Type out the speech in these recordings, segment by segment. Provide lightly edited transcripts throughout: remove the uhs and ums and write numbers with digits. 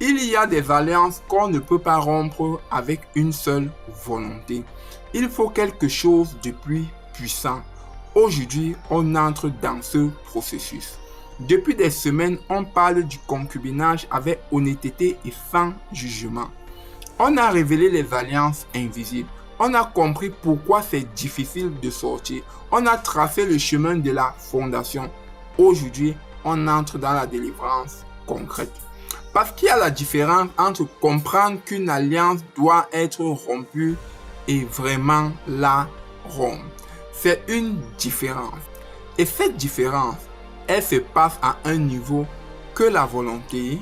Il y a des alliances qu'on ne peut pas rompre avec une seule volonté. Il faut quelque chose de plus puissant. Aujourd'hui, on entre dans ce processus. Depuis des semaines, on parle du concubinage avec honnêteté et sans jugement. On a révélé les alliances invisibles. On a compris pourquoi c'est difficile de sortir. On a tracé le chemin de la fondation. Aujourd'hui, on entre dans la délivrance concrète. Parce qu'il y a la différence entre comprendre qu'une alliance doit être rompue et vraiment la rompre. C'est une différence. Et cette différence, elle se passe à un niveau que la volonté.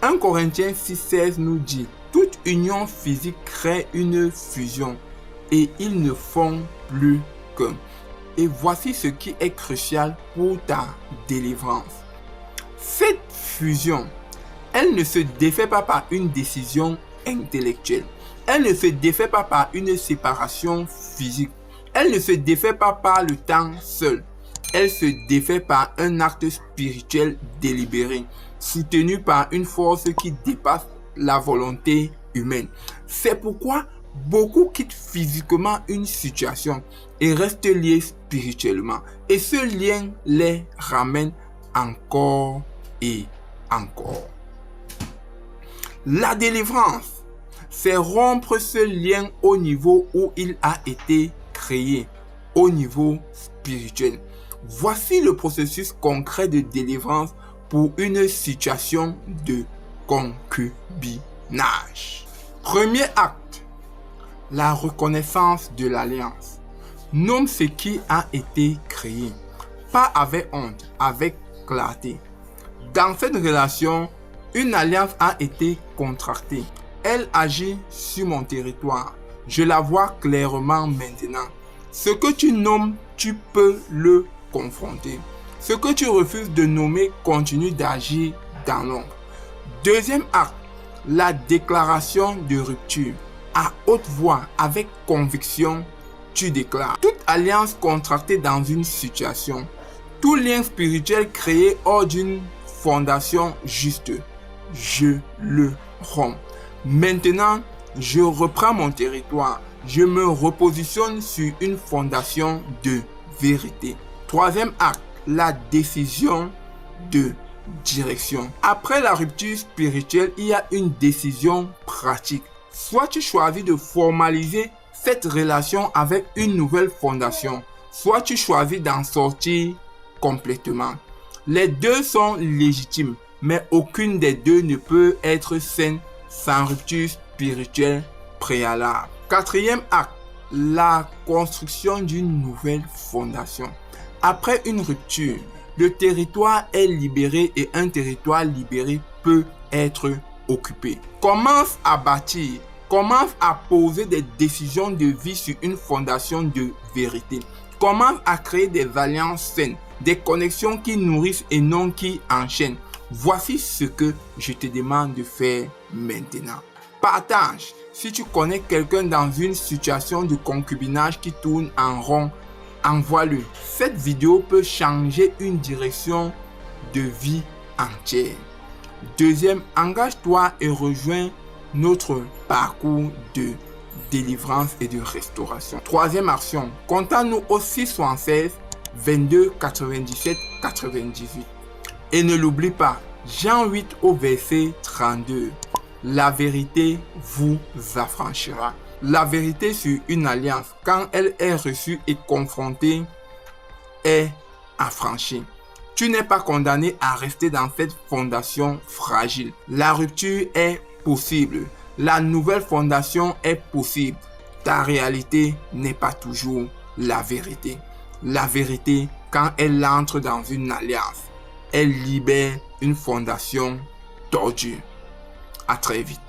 1 Corinthiens 6,16 nous dit « Toute union physique crée une fusion et ils ne font plus qu'un. » Et voici ce qui est crucial pour ta délivrance. Cette fusion, elle ne se défait pas par une décision intellectuelle. Elle ne se défait pas par une séparation physique. Elle ne se défait pas par le temps seul. Elle se défait par un acte spirituel délibéré, soutenu par une force qui dépasse la volonté humaine. C'est pourquoi beaucoup quittent physiquement une situation et restent liés spirituellement. Et ce lien les ramène encore et encore. La délivrance, c'est rompre ce lien au niveau où il a été créé, au niveau spirituel. Voici le processus concret de délivrance pour une situation de concubinage. Premier acte, la reconnaissance de l'alliance. Nomme ce qui a été créé, pas avec honte, avec clarté. Dans cette relation, une alliance a été contractée. Elle agit sur mon territoire. Je la vois clairement maintenant. Ce que tu nommes, tu peux le confronter. Ce que tu refuses de nommer continue d'agir dans l'ombre. Deuxième acte, la déclaration de rupture. À haute voix, avec conviction, tu déclares. Toute alliance contractée dans une situation, tout lien spirituel créé hors d'une fondation juste, je le romps. Maintenant, je reprends mon territoire. Je me repositionne sur une fondation de vérité. Troisième acte, la décision de direction. Après la rupture spirituelle, il y a une décision pratique. Soit tu choisis de formaliser cette relation avec une nouvelle fondation, soit tu choisis d'en sortir complètement. Les deux sont légitimes, mais aucune des deux ne peut être saine sans rupture spirituelle préalable. Quatrième acte, la construction d'une nouvelle fondation. Après une rupture, le territoire est libéré et un territoire libéré peut être occupé. Commence à bâtir, commence à poser des décisions de vie sur une fondation de vérité. Commence à créer des alliances saines, des connexions qui nourrissent et non qui enchaînent. Voici ce que je te demande de faire maintenant. Partage. Si tu connais quelqu'un dans une situation de concubinage qui tourne en rond, envoie-le. Cette vidéo peut changer une direction de vie entière. Deuxième, engage-toi et rejoins notre parcours de délivrance et de restauration. Troisième action, contacte-nous au 676 22 97 98. Et ne l'oublie pas, Jean 8 au verset 32. La vérité vous affranchira. La vérité sur une alliance, quand elle est reçue et confrontée, est affranchie. Tu n'es pas condamné à rester dans cette fondation fragile. La rupture est possible. La nouvelle fondation est possible. Ta réalité n'est pas toujours la vérité. La vérité, quand elle entre dans une alliance, elle libère une fondation tordue. À très vite.